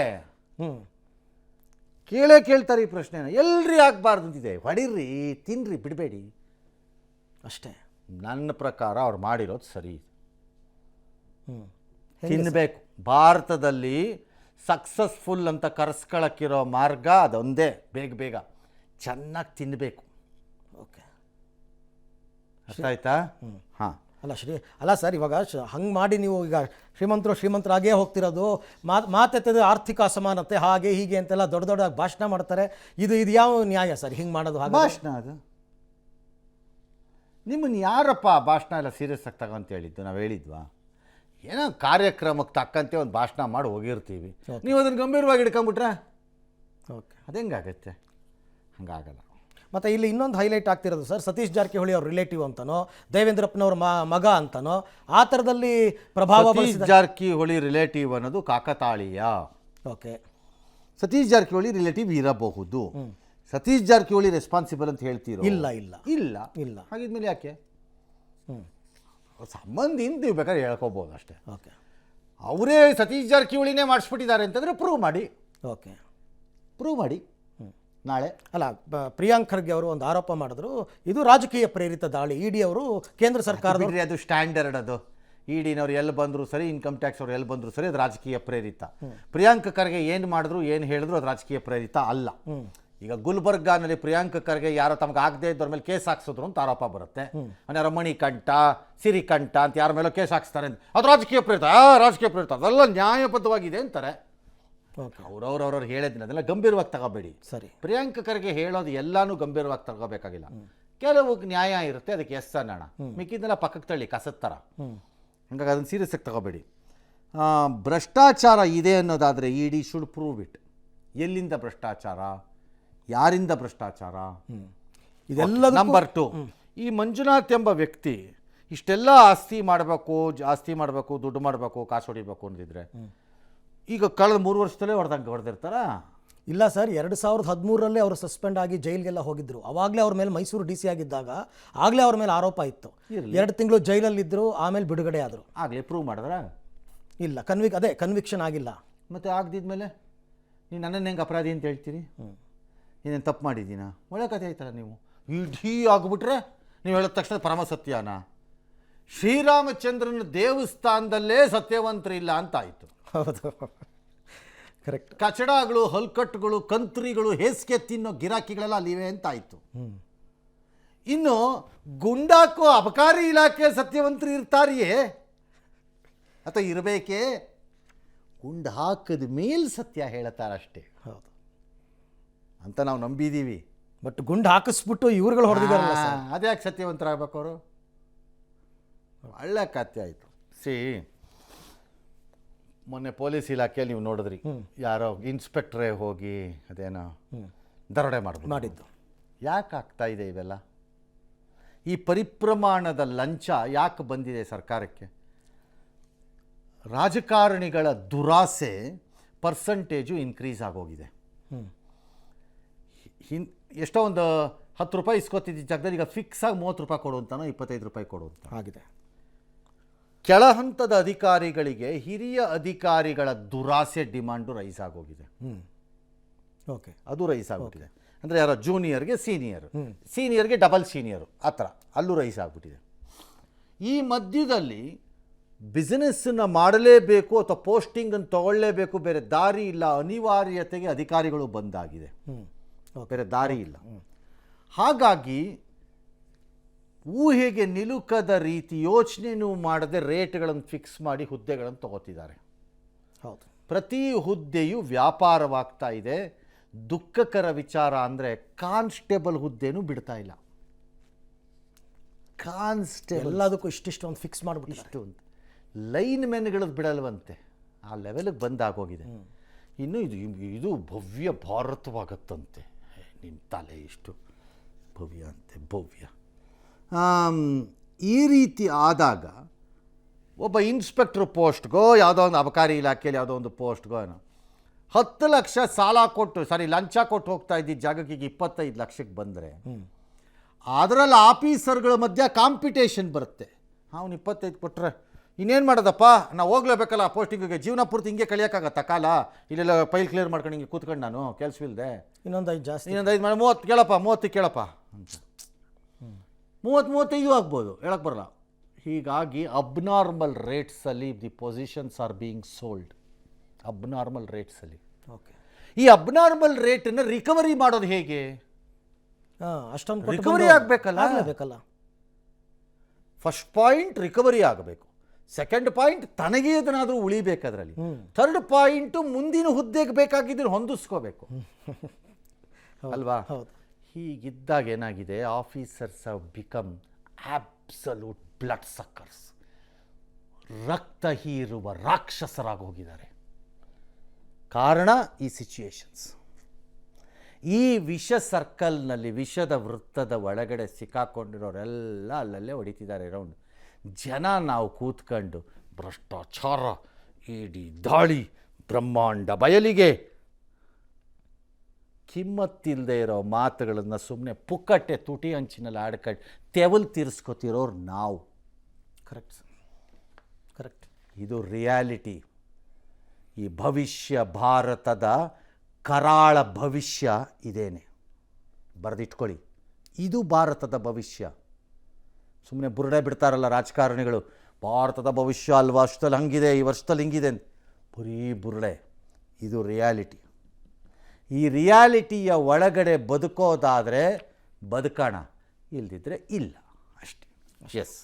ಕೇಳ್ತಾರೆ ಈ ಪ್ರಶ್ನೆನ. ಎಲ್ರಿ ಆಗಬಾರ್ದು ಅಂತಿದೆ. ಹೊಡೀರಿ, ತಿನ್ರಿ, ಬಿಡಬೇಡಿ ಅಷ್ಟೇ. ನನ್ನ ಪ್ರಕಾರ ಅವ್ರು ಮಾಡಿರೋದು ಸರಿ. ತಿನ್ನಬೇಕು. ಭಾರತದಲ್ಲಿ ಸಕ್ಸಸ್ಫುಲ್ ಅಂತ ಕರೆಸ್ಕೊಳಕ್ಕಿರೋ ಮಾರ್ಗ ಅದೊಂದೇ. ಬೇಗ ಚೆನ್ನಾಗಿ ತಿನ್ನಬೇಕು. ಓಕೆ. ಅರ್ಥ ಆಯ್ತಾ? ಹಾಂ. ಅಲ್ಲ ಸರ್, ಇವಾಗ ಹಂಗೆ ಮಾಡಿ ನೀವು ಈಗ ಶ್ರೀಮಂತರಾಗೇ ಹೋಗ್ತಿರೋದು. ಮಾತೆತ್ತದ ಆರ್ಥಿಕ ಅಸಮಾನತೆ ಹಾಗೆ ಹೀಗೆ ಅಂತೆಲ್ಲ ದೊಡ್ಡ ಭಾಷಣ ಮಾಡ್ತಾರೆ. ಇದು ಯಾವ ನ್ಯಾಯ ಸರ್ ಹಿಂಗೆ ಮಾಡೋದು? ಹಾಗೆ ಭಾಷಣ ಅದು. ನಿಮ್ಮನ್ನು ಯಾರಪ್ಪ ಭಾಷಣ ಎಲ್ಲ ಸೀರಿಯಸ್ ಆಗಿ ತಗೋ ಅಂತ ಹೇಳಿದ್ದು? ನಾವು ಹೇಳಿದ್ವಾ? ಏನೋ ಕಾರ್ಯಕ್ರಮಕ್ಕೆ ತಕ್ಕಂತೆ ಒಂದು ಭಾಷಣ ಮಾಡಿ ಹೋಗಿರ್ತೀವಿ. ನೀವು ಅದನ್ನು ಗಂಭೀರವಾಗಿ ಹಿಡ್ಕೊಂಬಿಟ್ರೆ ಓಕೆ, ಅದು ಹೆಂಗಾಗತ್ತೆ? ಹಂಗಾಗಲ್ಲ. ಮತ್ತು ಇಲ್ಲಿ ಇನ್ನೊಂದು ಹೈಲೈಟ್ ಆಗ್ತಿರೋದು ಸರ್, ಸತೀಶ್ ಜಾರಕಿಹೊಳಿ ಅವ್ರ ರಿಲೇಟಿವ್ ಅಂತನೋ ದೇವೇಂದ್ರಪ್ಪನವ್ರ ಮಗ ಅಂತನೋ ಆ ಥರದಲ್ಲಿ ಪ್ರಭಾವ. ಸತೀಶ್ ಜಾರಕಿಹೊಳಿ ರಿಲೇಟಿವ್ ಅನ್ನೋದು ಕಾಕತಾಳೀಯ. ಓಕೆ. ಸತೀಶ್ ಜಾರಕಿಹೊಳಿ ರಿಲೇಟಿವ್ ಇರಬಹುದು. ಸತೀಶ್ ಜಾರಕಿಹೊಳಿ ರೆಸ್ಪಾನ್ಸಿಬಲ್ ಅಂತ ಹೇಳ್ತೀರೋ? ಇಲ್ಲ. ಹಾಗಿದ್ಮೇಲೆ ಯಾಕೆ ಸಂಬಂಧಿಂದ ನೀವು ಬೇಕಾದ್ರೆ ಹೇಳ್ಕೋಬೋದು ಅಷ್ಟೇ. ಓಕೆ. ಅವರೇ ಸತೀಶ್ ಜಾರಕಿಹೊಳಿನೇ ಮಾಡಿಸ್ಬಿಟ್ಟಿದ್ದಾರೆ ಅಂತಂದರೆ ಪ್ರೂವ್ ಮಾಡಿ. ಓಕೆ, ಪ್ರೂವ್ ಮಾಡಿ. ನಾಳೆ ಅಲ್ಲ, ಪ್ರಿಯಾಂಕ್ ಖರ್ಗೆ ಅವರು ಒಂದು ಆರೋಪ ಮಾಡಿದ್ರು, ಇದು ರಾಜಕೀಯ ಪ್ರೇರಿತ ದಾಳಿ. ಇಡಿ ಅವರು ಕೇಂದ್ರ ಸರ್ಕಾರದ ಅದು ಸ್ಟ್ಯಾಂಡರ್ಡ್. ಅದು ಇಡಿನವ್ರು ಎಲ್ಲಿ ಬಂದರೂ ಸರಿ, ಇನ್ಕಮ್ ಟ್ಯಾಕ್ಸ್ ಅವ್ರು ಎಲ್ಲಿ ಬಂದರೂ ಸರಿ, ಅದು ರಾಜಕೀಯ ಪ್ರೇರಿತ. ಪ್ರಿಯಾಂಕ್ ಖರ್ಗೆ ಏನು ಮಾಡಿದ್ರು ಏನು ಹೇಳಿದ್ರು ಅದು ರಾಜಕೀಯ ಪ್ರೇರಿತ ಅಲ್ಲ. ಈಗ ಗುಲ್ಬರ್ಗಾನಲ್ಲಿ ಪ್ರಿಯಾಂಕ್ ಖರ್ಗೆ ಯಾರೋ ತಮಗೆ ಆಗದೆ ಇದ್ದವ್ರ ಮೇಲೆ ಕೇಸ್ ಹಾಕ್ಸಿದ್ರು ಅಂತ ಆರೋಪ ಬರುತ್ತೆ. ರಮಣಿ ಕಂಠ, ಸಿರಿಕಂಠ ಅಂತ ಯಾರ ಮೇಲೋ ಕೇಸ್ ಹಾಕ್ಸ್ತಾರೆ ಅಂತ ಅದು ರಾಜಕೀಯ ಪ್ರೇರಿತ ಅದೆಲ್ಲ ನ್ಯಾಯಬದ್ಧವಾಗಿದೆ ಅಂತಾರೆ. ಅವ್ರವ್ರು ಹೇಳಿದ್ನ ಅದೆಲ್ಲ ಗಂಭೀರವಾಗಿ ತಗೋಬೇಡಿ. ಸರಿ. ಪ್ರಿಯಾಂಕ್ ಖರ್ಗೆ ಹೇಳೋದು ಎಲ್ಲಾನು ಗಂಭೀರವಾಗಿ ತಗೋಬೇಕಾಗಿಲ್ಲ. ಕೆಲವು ನ್ಯಾಯ ಇರುತ್ತೆ, ಅದಕ್ಕೆ ಎಸ್ ಅನ್ನೋಣ, ಮಿಕ್ಕಿದ್ದೆಲ್ಲ ಪಕ್ಕಕ್ಕೆ ತಳ್ಳಿ ಕಸದ ಥರ. ಹಂಗಾಗಿ ಅದನ್ನು ಸೀರಿಯಸ್ಸಾಗಿ ತಗೋಬೇಡಿ. ಭ್ರಷ್ಟಾಚಾರ ಇದೆ ಅನ್ನೋದಾದರೆ ಇಡಿ ಶುಡ್ ಪ್ರೂವ್ ಇಟ್. ಎಲ್ಲಿಂದ ಭ್ರಷ್ಟಾಚಾರ, ಯಾರಿಂದ ಭ್ರಷ್ಟಾಚಾರ, ಇದೆಲ್ಲ. ನಂಬರ್ 2, ಈ ಮಂಜುನಾಥ್ ಎಂಬ ವ್ಯಕ್ತಿ ಇಷ್ಟೆಲ್ಲ ಆಸ್ತಿ ಮಾಡಬೇಕು, ದುಡ್ಡು ಮಾಡಬೇಕು, ಕಾಸು ಹೊಡಿಬೇಕು ಅಂದಿದ್ರೆ ಈಗ ಕಳೆದ 3 ವರ್ಷದಲ್ಲೇ ಹೊಡೆದಿರ್ತಾರ? ಇಲ್ಲ ಸರ್, 2013 ಅವರು ಸಸ್ಪೆಂಡ್ ಆಗಿ ಜೈಲಿಗೆಲ್ಲ ಹೋಗಿದ್ರು. ಅವಾಗಲೇ ಅವ್ರ ಮೇಲೆ ಮೈಸೂರು DC ಆಗಿದ್ದಾಗ ಆಗಲೇ ಅವ್ರ ಮೇಲೆ ಆರೋಪ ಇತ್ತು. 2 ತಿಂಗಳು ಜೈಲಲ್ಲಿದ್ದರು, ಆಮೇಲೆ ಬಿಡುಗಡೆ ಆದರು. ಆಗಲೇ ಪ್ರೂವ್ ಮಾಡಿದ್ರ? ಇಲ್ಲ, ಕನ್ವಿಕ್ಷನ್ ಆಗಿಲ್ಲ. ಮತ್ತು ಆಗದಿದ್ಮೇಲೆ ನೀವು ನನ್ನನ್ನು ಹೆಂಗೆ ಅಪರಾಧಿ ಅಂತ ಹೇಳ್ತೀರಿ? ಏನೇನು ತಪ್ಪು ಮಾಡಿದ್ದೀನ? ಒಳ್ಳೆ ಕಥೆ ಆಯ್ತಲ್ಲ. ನೀವು ಇಡೀ ಆಗಿಬಿಟ್ರೆ ನೀವು ಹೇಳಿದ ತಕ್ಷಣ ಪರಮ ಸತ್ಯನ? ಶ್ರೀರಾಮಚಂದ್ರನ ದೇವಸ್ಥಾನದಲ್ಲೇ ಸತ್ಯವಂತರಿಲ್ಲ ಅಂತ ಆಯಿತು. ಹೌದು, ಕರೆಕ್ಟ್. ಕಚಡಗಳು, ಹಲ್ಕಟ್ಟುಗಳು, ಕಂತ್ರಿಗಳು, ಹೇಸಿಗೆ ತಿನ್ನೋ ಗಿರಾಕಿಗಳೆಲ್ಲ ಅಲ್ಲಿವೆ ಅಂತ ಆಯಿತು. ಇನ್ನು ಗುಂಡಾಕೋ ಅಬಕಾರಿ ಇಲಾಖೆ ಸತ್ಯವಂತರು ಇರ್ತಾರಿಯೇ ಅಥವಾ ಇರಬೇಕೇ? ಗುಂಡು ಹಾಕಿದ ಮೇಲೆ ಸತ್ಯ ಹೇಳ್ತಾರಷ್ಟೇ. ಹೌದು ಅಂತ ನಾವು ನಂಬಿದ್ದೀವಿ. ಬಟ್ ಗುಂಡು ಹಾಕಿಸ್ಬಿಟ್ಟು ಇವ್ರುಗಳು ಹೊಡೆದಿದ್ದಾರಲ್ಲ ಸರ್, ಅದ್ಯಾಕೆ ಸತ್ಯವಂತರಾಗಬೇಕು ಅವರು? ಒಳ್ಳೆ ಕಥೆ ಆಯಿತು. ಮೊನ್ನೆ ಪೊಲೀಸ್ ಇಲಾಖೆಯಲ್ಲಿ ನೀವು ನೋಡಿದ್ರಿ, ಯಾರೋ ಇನ್ಸ್ಪೆಕ್ಟ್ರೇ ಹೋಗಿ ಅದೇನೋ ದರೋಡೆ ಮಾಡಿದ್ದು. ಯಾಕೆ ಆಗ್ತಾ ಇದೆ ಇವೆಲ್ಲ? ಈ ಪರಿಪ್ರಮಾಣದ ಲಂಚ ಯಾಕೆ ಬಂದಿದೆ ಸರ್ಕಾರಕ್ಕೆ? ರಾಜಕಾರಣಿಗಳ ದುರಾಸೆ ಪರ್ಸಂಟೇಜು ಇನ್ಕ್ರೀಸ್ ಆಗೋಗಿದೆ. ಎಷ್ಟೋ ಒಂದು 10 ರೂಪಾಯಿ ಇಸ್ಕೊತಿದ್ದ ಜಾಗದಲ್ಲಿ ಈಗ ಫಿಕ್ಸಾಗಿ 30 ರೂಪಾಯಿ ಕೊಡುವಂತಾನೋ 25 ರೂಪಾಯಿ ಕೊಡುವಂತ ಆಗಿದೆ. ಕೆಳ ಹಂತದ ಅಧಿಕಾರಿಗಳಿಗೆ ಹಿರಿಯ ಅಧಿಕಾರಿಗಳ ದುರಾಸೆ ಡಿಮಾಂಡು ರೈಸ್ ಆಗೋಗಿದೆ. ಓಕೆ, ಅದು ರೈಸ್ ಆಗೋಗಿದೆ. ಅಂದರೆ ಯಾರೋ ಜೂನಿಯರ್ಗೆ ಸೀನಿಯರ್ಗೆ ಡಬಲ್ ಸೀನಿಯರು, ಆ ಥರ ಅಲ್ಲೂ ರೈಸ್ ಆಗಿಬಿಟ್ಟಿದೆ. ಈ ಮಧ್ಯದಲ್ಲಿ ಬಿಸ್ನೆಸ್ಸನ್ನು ಮಾಡಲೇಬೇಕು ಅಥವಾ ಪೋಸ್ಟಿಂಗನ್ನು ತಗೊಳ್ಳೇಬೇಕು, ಬೇರೆ ದಾರಿ ಇಲ್ಲ, ಅನಿವಾರ್ಯತೆಗೆ ಅಧಿಕಾರಿಗಳು ಬಂದಾಗಿದೆ, ಬೇರೆ ದಾರಿ ಇಲ್ಲ. ಹಾಗಾಗಿ ಊಹೆಗೆ ನಿಲುಕದ ರೀತಿ ಯೋಚನೆಯೂ ಮಾಡದೆ ರೇಟ್ಗಳನ್ನು ಫಿಕ್ಸ್ ಮಾಡಿ ಹುದ್ದೆಗಳನ್ನು ತಗೋತಿದ್ದಾರೆ. ಹೌದು, ಪ್ರತಿ ಹುದ್ದೆಯು ವ್ಯಾಪಾರವಾಗ್ತಾ ಇದೆ. ದುಃಖಕರ ವಿಚಾರ ಅಂದರೆ ಕಾನ್ಸ್ಟೇಬಲ್ ಹುದ್ದೆನೂ ಬಿಡ್ತಾ ಇಲ್ಲ. ಕಾನ್ಸ್ಟೇಬಲ್ ಎಲ್ಲದಕ್ಕೂ ಇಷ್ಟಿಷ್ಟು ಒಂದು ಫಿಕ್ಸ್ ಮಾಡಿಬಿಟ್ಟು ಅಂತ ಲೈನ್ ಮೆನ್ಗಳದ್ದು ಬಿಡಲ್ವಂತೆ, ಆ ಲೆವೆಲ್ಗೆ ಬಂದಾಗೋಗಿದೆ. ಇನ್ನು ಇದು ಭವ್ಯ ಭಾರತವಾಗತ್ತಂತೆ. ನಿಮ್ಮ ತಲೆ ಇಷ್ಟು ಭವ್ಯ ಅಂತೆ, ಭವ್ಯ. ಈ ರೀತಿ ಆದಾಗ ಒಬ್ಬ ಇನ್ಸ್ಪೆಕ್ಟ್ರ್ ಪೋಸ್ಟ್ಗೋ ಯಾವುದೋ ಒಂದು ಅಬಕಾರಿ ಇಲಾಖೆಯಲ್ಲಿ ಯಾವುದೋ ಒಂದು ಪೋಸ್ಟ್ಗೋ ಏನೋ 10 ಲಕ್ಷ ಸಾಲ ಕೊಟ್ಟು ಲಂಚ ಕೊಟ್ಟು ಹೋಗ್ತಾ ಇದ್ದಿದ್ದ ಜಾಗಕ್ಕೆ ಈಗ 25 ಲಕ್ಷಕ್ಕೆ ಬಂದರೆ ಅದರಲ್ಲಿ ಆಫೀಸರ್ಗಳ ಮಧ್ಯೆ ಕಾಂಪಿಟೇಷನ್ ಬರುತ್ತೆ. ಅವನು 25 ಕೊಟ್ಟರೆ ಇನ್ನೇನು ಮಾಡೋದಪ್ಪ, ನಾವು ಹೋಗ್ಲೇಬೇಕಲ್ಲ ಪೋಸ್ಟಿಂಗಿಗೆ, ಜೀವನ ಪೂರ್ತಿ ಹಿಂಗೆ ಕಳಿಯೋಕ್ಕಾಗತ್ತಾ ಕಾಲ? ಇಲ್ಲೆಲ್ಲ ಫೈಲ್ ಕ್ಲಿಯರ್ ಮಾಡ್ಕೊಂಡು ಹಿಂಗೆ ಕೂತ್ಕೊಂಡು ನಾನು ಕೆಲಸವಿಲ್ಲದೆ ಇನ್ನೊಂದು 5 ಜಾಸ್ತಿ, ಇನ್ನೊಂದು 5 30 ಕೇಳಪ್ಪ, 30 ಕೇಳಪ್ಪ ಅಂತ 30-35 ಆಗ್ಬೋದು, ಹೇಳಕ್ಕೆ ಬರಲ್ಲ. ಹೀಗಾಗಿ ಅಬ್ನಾರ್ಮಲ್ ರೇಟ್ಸಲ್ಲಿ the positions are being sold. Abnormal ರೇಟ್ಸಲ್ಲಿ. ಓಕೆ, ಈ ಅಬ್ನಾರ್ಮಲ್ ರೇಟನ್ನು ರಿಕವರಿ ಮಾಡೋದು ಹೇಗೆ? ಅಷ್ಟೊಂದು ರಿಕವರಿ ಆಗಬೇಕಲ್ಲ. ಫಸ್ಟ್ ಪಾಯಿಂಟ್ ರಿಕವರಿ ಆಗಬೇಕು. ಸೆಕೆಂಡ್ ಪಾಯಿಂಟ್ ತನಗೆ ಅದನ್ನಾದರೂ ಉಳಿಬೇಕು ಅದರಲ್ಲಿ. ಥರ್ಡ್ ಪಾಯಿಂಟು ಮುಂದಿನ ಹುದ್ದೆಗೆ ಬೇಕಾಗಿದ್ದನ್ನು ಹೊಂದಿಸ್ಕೋಬೇಕು ಅಲ್ವಾ? ಹೀಗಿದ್ದಾಗ ಏನಾಗಿದೆ, officers have become absolute blood suckers. ರಕ್ತ ಹೀರುವ ರಾಕ್ಷಸರಾಗಿ ಹೋಗಿದ್ದಾರೆ. ಕಾರಣ ಈ ಸಿಚುಯೇಷನ್ಸ್. ಈ ವಿಷ ಸರ್ಕಲ್ನಲ್ಲಿ, ವಿಷದ ವೃತ್ತದ ಒಳಗಡೆ ಸಿಕ್ಕಾಕೊಂಡಿರೋರೆಲ್ಲ ಅಲ್ಲಲ್ಲೇ ಹೊಡಿತಿದ್ದಾರೆ ರೌಂಡ್. ಜನ ನಾವು ಕೂತ್ಕೊಂಡು ಭ್ರಷ್ಟಾಚಾರ, ಇಡೀ ದಾಳಿ, ಬ್ರಹ್ಮಾಂಡ ಬಯಲಿಗೆ, ಕಿಮ್ಮತ್ತಿಲ್ಲದೆ ಇರೋ ಮಾತುಗಳನ್ನು ಸುಮ್ಮನೆ ಪುಕ್ಕಟ್ಟೆ ತುಟಿ ಅಂಚಿನಲ್ಲಿ ಆಡ್ಕೊಂಡು ತೆವಲ್ ತೀರಿಸ್ಕೊತಿರೋರು ನಾವು. ಕರೆಕ್ಟ್. ಇದು ರಿಯಾಲಿಟಿ. ಈ ಭವಿಷ್ಯ, ಭಾರತದ ಕರಾಳ ಭವಿಷ್ಯ ಇದೇನೆ, ಬರೆದಿಟ್ಕೊಳ್ಳಿ. ಇದು ಭಾರತದ ಭವಿಷ್ಯ. ಸುಮ್ಮನೆ ಬುರುಡೆ ಬಿಡ್ತಾರಲ್ಲ ರಾಜಕಾರಣಿಗಳು, ಭಾರತದ ಭವಿಷ್ಯ ಅಲ್ವಾ, ಅಷ್ಟಲ್ಲಿ ಹಂಗಿದೆ, ಈ ವರ್ಷದಲ್ಲಿ ಹಿಂಗಿದೆ ಅಂತ. ಬರೀ ಬುರುಡೆ. ಇದು ರಿಯಾಲಿಟಿ. ಈ ರಿಯಾಲಿಟಿಯ ಒಳಗಡೆ ಬದುಕೋದಾದರೆ ಬದುಕೋಣ, ಇಲ್ದಿದ್ರೆ ಇಲ್ಲ ಅಷ್ಟೇ. ಎಸ್,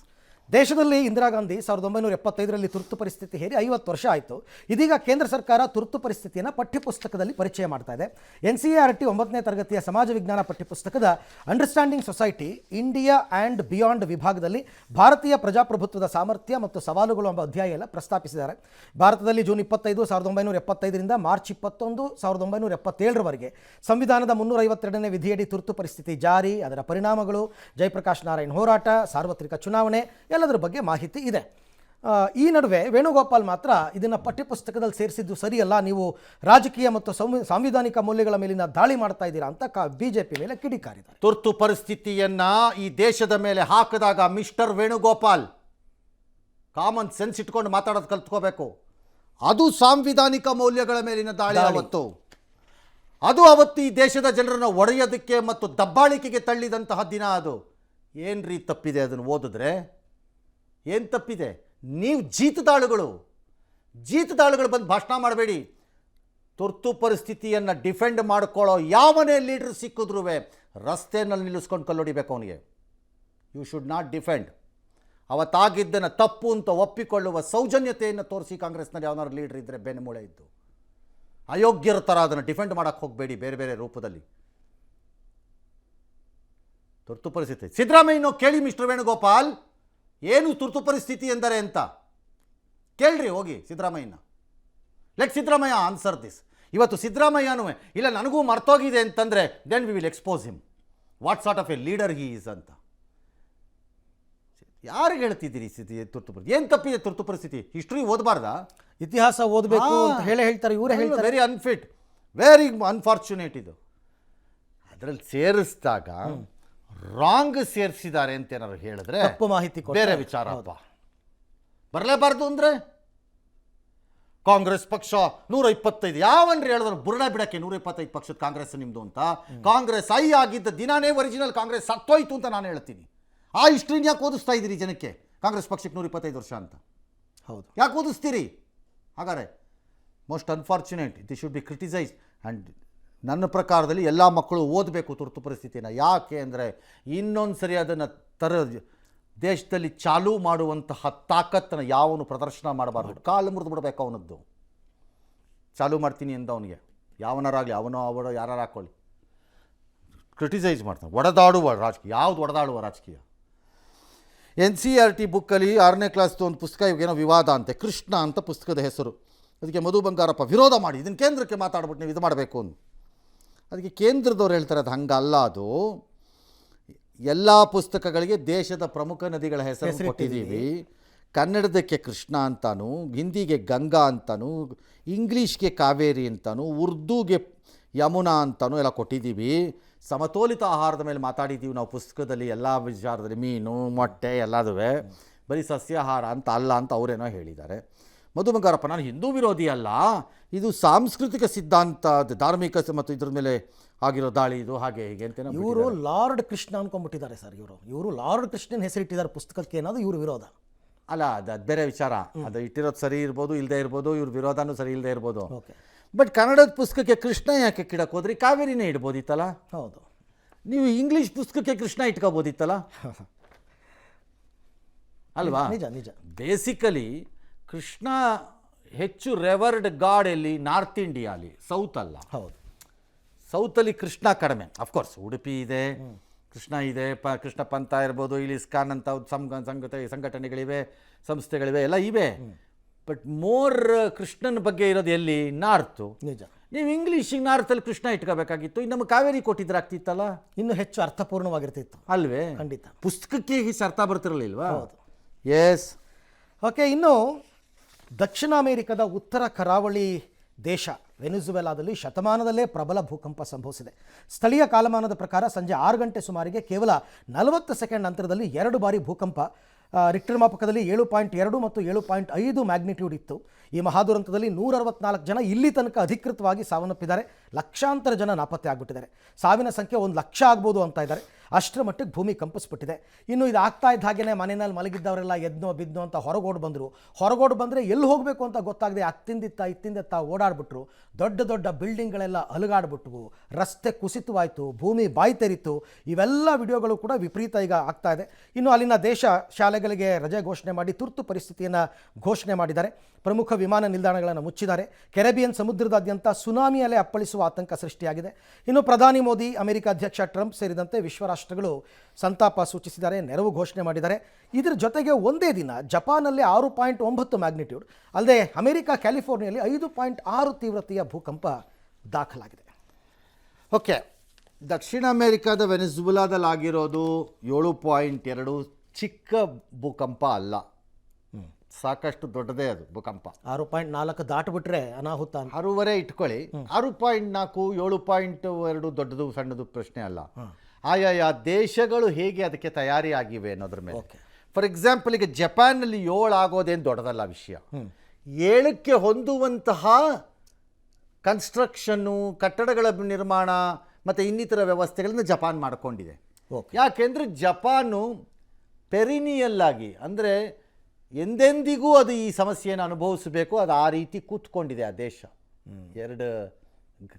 ದೇಶದಲ್ಲಿ ಇಂದಿರಾ ಗಾಂಧಿ 1975ರಲ್ಲಿ ತುರ್ತು ಪರಿಸ್ಥಿತಿ ಹೇರಿ 50 ವರ್ಷ ಆಯಿತು. ಇದೀಗ ಕೇಂದ್ರ ಸರ್ಕಾರ ತುರ್ತು ಪರಿಸ್ಥಿತಿಯನ್ನು ಪಠ್ಯಪುಸ್ತಕದಲ್ಲಿ ಪರಿಚಯ ಮಾಡ್ತಾ ಇದೆ. NCERT 9ನೇ ತರಗತಿಯ ಸಮಾಜ ವಿಜ್ಞಾನ ಪಠ್ಯಪುಸ್ತಕದ understanding society India and beyond ವಿಭಾಗದಲ್ಲಿ ಭಾರತೀಯ ಪ್ರಜಾಪ್ರಭುತ್ವದ ಸಾಮರ್ಥ್ಯ ಮತ್ತು ಸವಾಲುಗಳು ಎಂಬ ಅಧ್ಯಾಯ ಎಲ್ಲ ಪ್ರಸ್ತಾಪಿಸಿದ್ದಾರೆ. ಭಾರತದಲ್ಲಿ ಜೂನ್ 25, 1975ರಿಂದ ಮಾರ್ಚ್ 21, 1977ರವರೆಗೆ ಸಂವಿಧಾನದ 352ನೇ ವಿಧಿಯಡಿ ತುರ್ತು ಪರಿಸ್ಥಿತಿ ಜಾರಿ, ಅದರ ಪರಿಣಾಮಗಳು, ಜಯಪ್ರಕಾಶ್ ನಾರಾಯಣ್ ಹೋರಾಟ, ಸಾರ್ವತ್ರಿಕ ಚುನಾವಣೆ ಎಲ್ಲದರ ಬಗ್ಗೆ ಮಾಹಿತಿ ಇದೆ. ಈ ನಡುವೆ ವೇಣುಗೋಪಾಲ್ ಮಾತ್ರ ಇದನ್ನು ಪಠ್ಯಪುಸ್ತಕದಲ್ಲಿ ಸೇರಿಸಿದ್ದು ಸರಿಯಲ್ಲ, ನೀವು ರಾಜಕೀಯ ಮತ್ತು ಸಾಂವಿಧಾನಿಕ ಮೌಲ್ಯಗಳ ಮೇಲಿನ ದಾಳಿ ಮಾಡ್ತಾ ಇದ್ದೀರಾ ಅಂತ BJP ಮೇಲೆ ಕಿಡಿಕಾರಿದ್ದಾರೆ. ತುರ್ತು ಪರಿಸ್ಥಿತಿಯನ್ನ ಈ ದೇಶದ ಮೇಲೆ ಹಾಕಿದಾಗ ಮಿಸ್ಟರ್ ವೇಣುಗೋಪಾಲ್ ಕಾಮನ್ ಸೆನ್ಸ್ ಇಟ್ಕೊಂಡು ಮಾತಾಡೋದು ಕಲ್ತ್ಕೋಬೇಕು. ಅದು ಸಾಂವಿಧಾನಿಕ ಮೌಲ್ಯಗಳ ಮೇಲಿನ ದಾಳಿ ಅವತ್ತು. ಅದು ಅವತ್ತು ಈ ದೇಶದ ಜನರನ್ನು ಒಡೆಯೋದಕ್ಕೆ ಮತ್ತು ದಬ್ಬಾಳಿಕೆಗೆ ತಳ್ಳಿದಂತಹ ದಿನ ಅದು. ಏನ್ರೀ ತಪ್ಪಿದೆ ಅದನ್ನು ಓದಿದ್ರೆ? ಏನು ತಪ್ಪಿದೆ? ನೀವು ಜೀತದಾಳುಗಳು ಬಂದು ಭಾಷಣ ಮಾಡಬೇಡಿ. ತುರ್ತು ಪರಿಸ್ಥಿತಿಯನ್ನು ಡಿಫೆಂಡ್ ಮಾಡ್ಕೊಳ್ಳೋ ಯಾವನೇ ಲೀಡರ್ ಸಿಕ್ಕಿದ್ರೂ ರಸ್ತೆಯಲ್ಲಿ ನಿಲ್ಲಿಸ್ಕೊಂಡು ಕಲ್ಲೊಡಿಬೇಕು ಅವನಿಗೆ. You should not defend. ಅವತ್ತಾಗಿದ್ದನ್ನು ತಪ್ಪು ಅಂತ ಒಪ್ಪಿಕೊಳ್ಳುವ ಸೌಜನ್ಯತೆಯನ್ನು ತೋರಿಸಿ ಕಾಂಗ್ರೆಸ್ನಲ್ಲಿ ಯಾವನಾರು ಲೀಡರ್ ಇದ್ದರೆ ಬೆನ್ನುಮೂಳೆ ಇದ್ದು ಅಯೋಗ್ಯರ ಥರ ಅದನ್ನು ಡಿಫೆಂಡ್ ಮಾಡೋಕ್ಕೆ ಹೋಗಬೇಡಿ ಬೇರೆ ಬೇರೆ ರೂಪದಲ್ಲಿ. ತುರ್ತು ಪರಿಸ್ಥಿತಿ ಸಿದ್ದರಾಮಯ್ಯನೋ ಕೇಳಿ ಮಿಸ್ಟರ್ ವೇಣುಗೋಪಾಲ್ ಏನು ತುರ್ತು ಪರಿಸ್ಥಿತಿ ಎಂದರೆ ಅಂತ ಕೇಳ್ರಿ ಹೋಗಿ ಸಿದ್ದರಾಮಯ್ಯನ. Let Siddaramaiah answer this. ಇವತ್ತು ಸಿದ್ದರಾಮಯ್ಯನೂ ಇಲ್ಲ ನನಗೂ ಮರ್ತೋಗಿದೆ ಅಂತಂದರೆ then we will expose him what sort of a leader he is ಅಂತ. ಯಾರಿಗೆ ಹೇಳ್ತಿದ್ದೀರಿ ತುರ್ತು ಪರಿಸ್ಥಿತಿ? ಏನು ತಪ್ಪಿದೆ ತುರ್ತು ಪರಿಸ್ಥಿತಿ? ಹಿಸ್ಟ್ರಿ ಓದಬಾರ್ದಾ? ಇತಿಹಾಸ ಓದಬೇಕು ಅಂತ ಹೇಳ್ತಾರೆ ಇವರೇ ಹೇಳ್ತಾರೆ. Very unfit, very unfortunate. ಇದು ಅದರಲ್ಲಿ ಸೇರಿಸಿದಾಗ ರಾಂಗ್ ಸೇರಿಸಿದ್ದಾರೆ ಅಂತ ಏನಾದ್ರು ಹೇಳಿದ್ರೆ ತಪ್ಪು ಮಾಹಿತಿ ಬೇರೆ ವಿಚಾರಪ್ಪ. ಬರಲೇಬಾರ್ದು ಅಂದರೆ ಕಾಂಗ್ರೆಸ್ ಪಕ್ಷ 125 ಯಾವನ್ರಿ ಹೇಳಿದ್ರು ಬುರುಡ ಬಿಡಕ್ಕೆ 125 ಪಕ್ಷದ ಕಾಂಗ್ರೆಸ್ ನಿಮ್ಮದು ಅಂತ. ಕಾಂಗ್ರೆಸ್ ಆಗಿದ್ದ ದಿನಾನೇ ಒರಿಜಿನಲ್ ಕಾಂಗ್ರೆಸ್ ಸತ್ತೋಯ್ತು ಅಂತ ನಾನು ಹೇಳ್ತೀನಿ. ಆ ಹಿಸ್ಟ್ರಿನ ಯಾಕೆ ಓದಿಸ್ತಾ ಇದ್ದೀರಿ ಜನಕ್ಕೆ? ಕಾಂಗ್ರೆಸ್ ಪಕ್ಷಕ್ಕೆ 125 ವರ್ಷ ಅಂತ ಹೌದು ಯಾಕೆ ಓದಿಸ್ತೀರಿ? ಹಾಗಾದರೆ most unfortunate. This should be criticise. And ನನ್ನ ಪ್ರಕಾರದಲ್ಲಿ ಎಲ್ಲ ಮಕ್ಕಳು ಓದಬೇಕು ತುರ್ತು ಪರಿಸ್ಥಿತಿನ. ಯಾಕೆ ಅಂದರೆ ಇನ್ನೊಂದು ಸರಿ ಅದನ್ನು ದೇಶದಲ್ಲಿ ಚಾಲೂ ಮಾಡುವಂತಹ ತಾಕತ್ತನ್ನು ಯಾವನು ಪ್ರದರ್ಶನ ಮಾಡಬಾರ್ದು. ಕಾಲು ಮುರಿದು ಬಿಡಬೇಕು ಅವನದ್ದು. ಚಾಲೂ ಮಾಡ್ತೀನಿ ಅಂತ ಅವನಿಗೆ ಯಾವನಾರಾಗಲಿ ಅವನು ಯಾರು ಹಾಕ್ಕೊಳ್ಳಿ ಕ್ರಿಟಿಸೈಸ್ ಮಾಡ್ತಾನೆ. ಒಡೆದಾಡುವ ರಾಜಕೀಯ ಯಾವುದು? ಒಡೆದಾಡುವ ರಾಜಕೀಯ. NCERT ಬುಕ್ಕಲ್ಲಿ 6ನೇ ಕ್ಲಾಸ್ದು ಒಂದು ಪುಸ್ತಕ ಇವಾಗೇನೋ ವಿವಾದ ಅಂತೆ, ಕೃಷ್ಣ ಅಂತ ಪುಸ್ತಕದ ಹೆಸರು. ಅದಕ್ಕೆ ಮಧು ಬಂಗಾರಪ್ಪ ವಿರೋಧ ಮಾಡಿ ಇದನ್ನು ಕೇಂದ್ರಕ್ಕೆ ಮಾತಾಡ್ಬಿಟ್ಟು ನೀವು ಇದು ಮಾಡಬೇಕು ಅಂತ. ಅದಕ್ಕೆ ಕೇಂದ್ರದವ್ರು ಹೇಳ್ತಾರೆ ಅದು ಹಂಗಲ್ಲ, ಅದು ಎಲ್ಲ ಪುಸ್ತಕಗಳಿಗೆ ದೇಶದ ಪ್ರಮುಖ ನದಿಗಳ ಹೆಸರು ಕೊಟ್ಟಿದ್ದೀವಿ. ಕನ್ನಡದಕ್ಕೆ ಕೃಷ್ಣ ಅಂತಾನು, ಹಿಂದಿಗೆ ಗಂಗಾ ಅಂತಾನು, ಇಂಗ್ಲೀಷ್ಗೆ ಕಾವೇರಿ ಅಂತಾನು, ಉರ್ದುಗೆ ಯಮುನಾ ಅಂತಾನು ಎಲ್ಲ ಕೊಟ್ಟಿದ್ದೀವಿ. ಸಮತೋಲಿತ ಆಹಾರದ ಮೇಲೆ ಮಾತಾಡಿದ್ದೀವಿ ನಾವು ಪುಸ್ತಕದಲ್ಲಿ ಎಲ್ಲ ವಿಚಾರದಲ್ಲಿ, ಮೀನು ಮೊಟ್ಟೆ ಎಲ್ಲದೂ. ಬರೀ ಸಸ್ಯಾಹಾರ ಅಂತ ಅಲ್ಲ ಅಂತ ಅವರೇನೋ ಹೇಳಿದ್ದಾರೆ. ಮಧು ಬಂಗಾರಪ್ಪ ನಾನು ಹಿಂದೂ ವಿರೋಧಿ ಅಲ್ಲ, ಇದು ಸಾಂಸ್ಕೃತಿಕ ಸಿದ್ಧಾಂತ, ಧಾರ್ಮಿಕ ಮತ್ತು ಇದ್ರ ಮೇಲೆ ಆಗಿರೋ ದಾಳಿ ಇದು ಹಾಗೆ ಹೀಗೆ ಅಂತ. ಇವರು ಲಾರ್ಡ್ ಕೃಷ್ಣ ಅನ್ಕೊಂಡ್ಬಿಟ್ಟಿದ್ದಾರೆ ಸರ್. ಇವರು ಲಾರ್ಡ್ ಕೃಷ್ಣನ್ ಹೆಸರಿಟ್ಟಿದ್ದಾರೆ ಪುಸ್ತಕಕ್ಕೆ ಅನ್ನೋದು ಇವರು ವಿರೋಧ ಅಲ್ಲ. ಅದು ಬೇರೆ ವಿಚಾರ. ಅದು ಇಟ್ಟಿರೋದು ಸರಿ ಇರ್ಬೋದು, ಇಲ್ಲದೆ ಇರ್ಬೋದು, ಇವ್ರ ವಿರೋಧನೂ ಸರಿ ಇಲ್ಲದೆ ಇರ್ಬೋದು. ಓಕೆ, ಬಟ್ ಕನ್ನಡದ ಪುಸ್ತಕಕ್ಕೆ ಕೃಷ್ಣ ಯಾಕೆ ಕಿಡಕ್ಕೆ ಹೋದ್ರಿ? ಕಾವೇರಿನೇ ಇಡ್ಬೋದಿತ್ತಲ್ಲ. ಹೌದು, ನೀವು ಇಂಗ್ಲೀಷ್ ಪುಸ್ತಕಕ್ಕೆ ಕೃಷ್ಣ ಇಟ್ಕೋಬೋದಿತ್ತಲ್ಲ ಅಲ್ವಾ? ನಿಜ ನಿಜ. ಬೇಸಿಕಲಿ ಕೃಷ್ಣ ಹೆಚ್ಚು ರೆವರ್ಡ್ ಗಾಡ್ ಎಲ್ಲಿ? ನಾರ್ತ್ ಇಂಡಿಯಾಲಿ, ಸೌತ್ ಅಲ್ಲ. ಹೌದು, ಸೌತಲ್ಲಿ ಕೃಷ್ಣ ಕಡಿಮೆ. ಅಫ್ಕೋರ್ಸ್ ಉಡುಪಿ ಇದೆ, ಕೃಷ್ಣ ಇದೆ, ಕೃಷ್ಣ ಪಂಥ ಇರ್ಬೋದು, ಇಲ್ಲಿ ಇಸ್ಕಾನ್ ಅಂತ ಸಂಘಟನೆಗಳಿವೆ, ಸಂಸ್ಥೆಗಳಿವೆ, ಎಲ್ಲ ಇವೆ. ಬಟ್ ಮೋರ್ ಕೃಷ್ಣನ ಬಗ್ಗೆ ಇರೋದು ಎಲ್ಲಿ? ನಾರ್ತು. ನಿಜ. ನೀವು ಇಂಗ್ಲೀಷಿಗೆ ನಾರ್ತಲ್ಲಿ ಕೃಷ್ಣ ಇಟ್ಕೋಬೇಕಾಗಿತ್ತು. ಇನ್ನು ನಮಗೆ ಕಾವೇರಿ ಕೊಟ್ಟಿದ್ರೆ ಆಗ್ತಿತ್ತಲ್ಲ, ಇನ್ನು ಹೆಚ್ಚು ಅರ್ಥಪೂರ್ಣವಾಗಿರ್ತಿತ್ತು ಅಲ್ವೇ? ಖಂಡಿತ. ಪುಸ್ತಕಕ್ಕೆ ಹೆಚ್ಚು ಅರ್ಥ ಬರ್ತಿರಲಿಲ್ವಾ? ಹೌದು. ಎಸ್. ಓಕೆ, ಇನ್ನು ದಕ್ಷಿಣ ಅಮೆರಿಕದ ಉತ್ತರ ಕರಾವಳಿ ದೇಶ ವೆನಿಜುವೆಲಾದಲ್ಲಿ ಶತಮಾನದಲ್ಲೇ ಪ್ರಬಲ ಭೂಕಂಪ ಸಂಭವಿಸಿದೆ. ಸ್ಥಳೀಯ ಕಾಲಮಾನದ ಪ್ರಕಾರ ಸಂಜೆ 6 ಗಂಟೆ ಸುಮಾರಿಗೆ ಕೇವಲ 40 ಸೆಕೆಂಡ್ ಅಂತರದಲ್ಲಿ 2 ಬಾರಿ ಭೂಕಂಪ ರಿಕ್ಟರ್ ಮಾಪಕದಲ್ಲಿ 7.2 ಮತ್ತು 7.5 ಮ್ಯಾಗ್ನಿಟ್ಯೂಡ್ ಇತ್ತು. ಈ ಮಹಾದುರಂತದಲ್ಲಿ 164 ಜನ ಇಲ್ಲಿ ತನಕ ಅಧಿಕೃತವಾಗಿ ಸಾವನ್ನಪ್ಪಿದ್ದಾರೆ. ಲಕ್ಷಾಂತರ ಜನ ನಾಪತ್ತೆ ಆಗಿಬಿಟ್ಟಿದ್ದಾರೆ. ಸಾವಿನ ಸಂಖ್ಯೆ 1 ಲಕ್ಷ ಆಗ್ಬೋದು ಅಂತ ಇದ್ದಾರೆ. ಅಷ್ಟರ ಮಟ್ಟಿಗೆ ಭೂಮಿ ಕಂಪಿಸ್ಬಿಟ್ಟಿದೆ. ಇನ್ನು ಇದು ಆಗ್ತಾ ಇದ್ದ ಹಾಗೆಯೇ ಮನೆಯಲ್ಲಿ ಮಲಗಿದ್ದವರೆಲ್ಲ ಎದ್ನೋ ಬಿದ್ನೋ ಅಂತ ಹೊರಗೋಡು ಬಂದರೆ ಎಲ್ಲಿ ಹೋಗಬೇಕು ಅಂತ ಗೊತ್ತಾಗದೆ ಇತ್ತಿಂದಿತ್ತ ಓಡಾಡ್ಬಿಟ್ರು. ದೊಡ್ಡ ದೊಡ್ಡ ಬಿಲ್ಡಿಂಗ್ಗಳೆಲ್ಲ ಅಲುಗಾಡ್ಬಿಟ್ವು, ರಸ್ತೆ ಕುಸಿತವಾಯಿತು, ಭೂಮಿ ಬಾಯಿ ತೆರೀತು. ಇವೆಲ್ಲ ವಿಡಿಯೋಗಳು ಕೂಡ ವಿಪರೀತ ಈಗ ಆಗ್ತಾ ಇದೆ. ಇನ್ನು ಅಲ್ಲಿನ ದೇಶ ಶಾಲೆಗಳಿಗೆ ರಜೆ ಘೋಷಣೆ ಮಾಡಿ ತುರ್ತು ಪರಿಸ್ಥಿತಿಯನ್ನು ಘೋಷಣೆ ಮಾಡಿದ್ದಾರೆ. ಪ್ರಮುಖ ವಿಮಾನ ನಿಲ್ದಾಣಗಳನ್ನು ಮುಚ್ಚಿದ್ದಾರೆ. ಕೆರೆಬಿಯನ್ ಸಮುದ್ರದಾದ್ಯಂತ ಸುನಾಮಿ ಅಲೆ ಅಪ್ಪಳಿಸುವ ಆತಂಕ ಸೃಷ್ಟಿಯಾಗಿದೆ. ಇನ್ನು ಪ್ರಧಾನಿ ಮೋದಿ, ಅಮೆರಿಕ ಅಧ್ಯಕ್ಷ ಟ್ರಂಪ್ ಸೇರಿದಂತೆ ವಿಶ್ವ ರಾಷ್ಟ್ರಗಳು ಸಂತಾಪ ಸೂಚಿಸಿದ್ದಾರೆ, ನೆರವು ಘೋಷಣೆ ಮಾಡಿದ್ದಾರೆ. ಇದರ ಜೊತೆಗೆ ಒಂದೇ ದಿನ ಜಪಾನಲ್ಲಿ 6.9 ಮ್ಯಾಗ್ನಿಟ್ಯೂಡ್, ಅಲ್ಲದೆ ಅಮೆರಿಕ ಕ್ಯಾಲಿಫೋರ್ನಿಯಲ್ಲಿ 5.6 ತೀವ್ರತೆಯ ಭೂಕಂಪ ದಾಖಲಾಗಿದೆ. ಓಕೆ, ದಕ್ಷಿಣ ಅಮೆರಿಕಾದ ವೆನೆಜುಲಾದಲ್ಲಾಗಿರೋದು 7.2 ಚಿಕ್ಕ ಭೂಕಂಪ ಅಲ್ಲ, ಸಾಕಷ್ಟು ದೊಡ್ಡದೇ ಅದು ಭೂಕಂಪ. 6.4 ದಾಟಿಬಿಟ್ರೆ ಅನಾಹುತ ಅಂತ. 6.5 ಇಟ್ಕೊಳ್ಳಿ, 6.4 7.2 ದೊಡ್ಡದು ಸಣ್ಣದು ಪ್ರಶ್ನೆ ಅಲ್ಲ. ಆಯಾ ದೇಶಗಳು ಹೇಗೆ ಅದಕ್ಕೆ ತಯಾರಿ ಆಗಿವೆ ಅನ್ನೋದ್ರ ಮೇಲೆ. ಫಾರ್ ಎಕ್ಸಾಂಪಲ್, ಈಗ ಜಪಾನ್ನಲ್ಲಿ 7 ಆಗೋದೇನು ದೊಡ್ಡದಲ್ಲ ವಿಷಯ. 7ಕ್ಕೆ ಹೊಂದುವಂತಹ ಕನ್ಸ್ಟ್ರಕ್ಷನ್ನು, ಕಟ್ಟಡಗಳ ನಿರ್ಮಾಣ ಮತ್ತು ಇನ್ನಿತರ ವ್ಯವಸ್ಥೆಗಳನ್ನು ಜಪಾನ್ ಮಾಡಿಕೊಂಡಿದೆ. ಯಾಕೆಂದರೆ ಜಪಾನು ಪೆರಿನಿಯಲ್ ಆಗಿ, ಅಂದರೆ ಎಂದೆಂದಿಗೂ ಅದು ಈ ಸಮಸ್ಯೆಯನ್ನು ಅನುಭವಿಸಬೇಕು, ಅದು ಆ ರೀತಿ ಕೂತ್ಕೊಂಡಿದೆ ಆ ದೇಶ. 2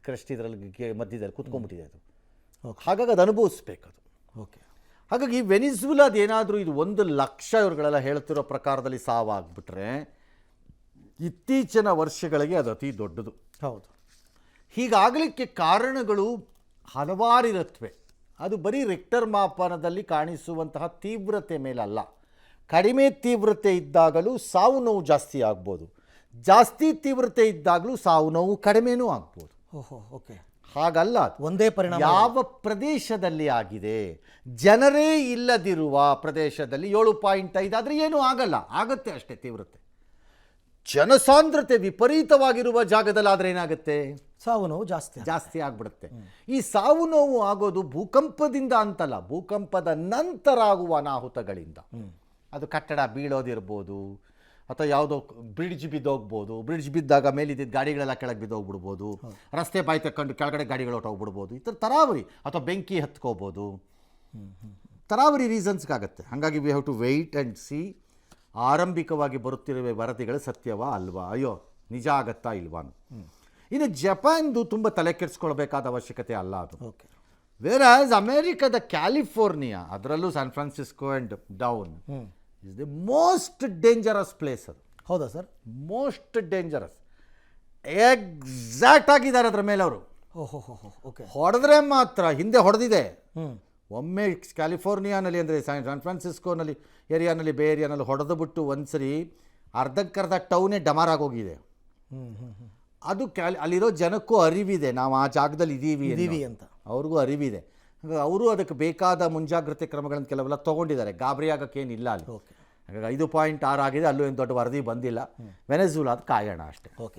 ಕ್ರಸ್ಟ್ ಇದರಲ್ಲಿ ಮಧ್ಯದಲ್ಲಿ ಕೂತ್ಕೊಂಡ್ಬಿಟ್ಟಿದೆ ಅದು. ಹಾಗಾಗಿ ಅದು ಅನುಭವಿಸ್ಬೇಕು ಅದು. ಹಾಗಾಗಿ ವೆನಿಜುಲಾದ ಏನಾದರೂ ಇದು 1 ಲಕ್ಷ ಇವ್ರುಗಳೆಲ್ಲ ಹೇಳ್ತಿರೋ ಪ್ರಕಾರದಲ್ಲಿ ಸಾವಾಗ್ಬಿಟ್ರೆ ಇತ್ತೀಚಿನ ವರ್ಷಗಳಿಗೆ ಅದು ಅತಿ ದೊಡ್ಡದು. ಹೌದು. ಹೀಗಾಗಲಿಕ್ಕೆ ಕಾರಣಗಳು ಹಲವಾರಿರುತ್ತವೆ. ಅದು ಬರೀ ರಿಕ್ಟರ್ ಮಾಪನದಲ್ಲಿ ಕಾಣಿಸುವಂತಹ ತೀವ್ರತೆ ಮೇಲಲ್ಲ. ಕಡಿಮೆ ತೀವ್ರತೆ ಇದ್ದಾಗಲೂ ಸಾವು ನೋವು ಜಾಸ್ತಿ ಆಗ್ಬೋದು, ಜಾಸ್ತಿ ತೀವ್ರತೆ ಇದ್ದಾಗಲೂ ಸಾವು ನೋವು ಕಡಿಮೆನೂ ಆಗ್ಬೋದು. ಓಕೆ, ಹಾಗಲ್ಲ, ಒಂದೇ ಪರಿಣಾಮ. ಯಾವ ಪ್ರದೇಶದಲ್ಲಿ ಆಗಿದೆ, ಜನರೇ ಇಲ್ಲದಿರುವ ಪ್ರದೇಶದಲ್ಲಿ 7.5 ಆದರೆ ಏನೂ ಆಗಲ್ಲ, ಆಗುತ್ತೆ ಅಷ್ಟೇ ತೀವ್ರತೆ. ಜನಸಾಂದ್ರತೆ ವಿಪರೀತವಾಗಿರುವ ಜಾಗದಲ್ಲಾದರೆ ಏನಾಗುತ್ತೆ, ಸಾವು ನೋವು ಜಾಸ್ತಿ ಆಗ್ಬಿಡುತ್ತೆ. ಈ ಸಾವು ನೋವು ಆಗೋದು ಭೂಕಂಪದಿಂದ ಅಂತಲ್ಲ, ಭೂಕಂಪದ ನಂತರ ಆಗುವ ಅನಾಹುತಗಳಿಂದ. ಅದು ಕಟ್ಟಡ ಬೀಳೋದಿರ್ಬೋದು, ಅಥವಾ ಯಾವುದೋ ಬ್ರಿಡ್ಜ್ ಬಿದ್ದೋಗ್ಬೋದು, ಬ್ರಿಡ್ಜ್ ಬಿದ್ದಾಗ ಮೇಲಿದ್ದ ಗಾಡಿಗಳೆಲ್ಲ ಕೆಳಗೆ ಬಿದ್ದೋಗ್ಬಿಡ್ಬೋದು, ರಸ್ತೆ ಬಾಯಿ ತಕ್ಕೊಂಡು ಕೆಳಗಡೆ ಗಾಡಿಗಳು ಹೊಟ್ಟೋಗ್ಬಿಡ್ಬೋದು, ಈ ಥರ ತರಾವರಿ, ಅಥವಾ ಬೆಂಕಿ ಹತ್ಕೋಬೋದು, ತರಾವರಿ ರೀಸನ್ಸ್ಗಾಗತ್ತೆ. ಹಾಗಾಗಿ we have to wait and see ಆರಂಭಿಕವಾಗಿ ಬರುತ್ತಿರುವ ವರದಿಗಳು ಸತ್ಯವಾ ಅಲ್ವಾ, ಅಯ್ಯೋ ನಿಜ ಆಗತ್ತಾ ಇಲ್ವಾ. ಇನ್ನು ಜಪಾನ್ದು ತುಂಬ ತಲೆ ಕೆಡಿಸ್ಕೊಳ್ಬೇಕಾದ ಅವಶ್ಯಕತೆ ಅಲ್ಲ ಅದು. ವೇರಾಸ್ ಅಮೇರಿಕಾದ ಕ್ಯಾಲಿಫೋರ್ನಿಯಾ, ಅದರಲ್ಲೂ San Francisco and down is the most dangerous place. ಅದು ಹೌದಾ ಸರ್? Most dangerous. ಎಕ್ಸಾಕ್ಟ್ ಆಗಿದ್ದಾರೆ ಅದರ ಮೇಲೆ ಅವರು. ಹೊಡೆದ್ರೆ ಮಾತ್ರ, ಹಿಂದೆ ಹೊಡೆದಿದೆ ಒಮ್ಮೆ ಕ್ಯಾಲಿಫೋರ್ನಿಯಾನಲ್ಲಿ, ಅಂದರೆ ಸ್ಯಾನ್ ಫ್ರಾನ್ಸಿಸ್ಕೋನಲ್ಲಿ ಏರಿಯಾನಲ್ಲಿ, ಬೇ ಏರಿಯಾನಲ್ಲಿ ಹೊಡೆದು ಬಿಟ್ಟು ಒಂದ್ಸರಿ ಅರ್ಧಕ್ಕರ್ಧ ಟೌನೇ ಡಮಾರಾಗೋಗಿದೆ. ಅದು ಅಲ್ಲಿರೋ ಜನಕ್ಕೂ ಅರಿವಿದೆ, ನಾವು ಆ ಜಾಗದಲ್ಲಿ ಇದ್ದೀವಿ ಅಂತ ಅವ್ರಿಗೂ ಅರಿವಿದೆ. ಅವರು ಅದಕ್ಕೆ ಬೇಕಾದ ಮುಂಜಾಗ್ರತೆ ಕ್ರಮಗಳನ್ನು ಕೆಲವೆಲ್ಲ ತೊಗೊಂಡಿದ್ದಾರೆ, ಗಾಬರಿ ಆಗೋಕ್ಕೇನಿಲ್ಲ ಅಲ್ಲಿ. ಹಾಗಾಗಿ 5.6 ಆಗಿದೆ, ಅಲ್ಲೂ ಏನು ದೊಡ್ಡ ವರದಿ ಬಂದಿಲ್ಲ. ವೆನೆಜುಲಾದ ಕಾಯೋಣ ಅಷ್ಟೇ. ಓಕೆ.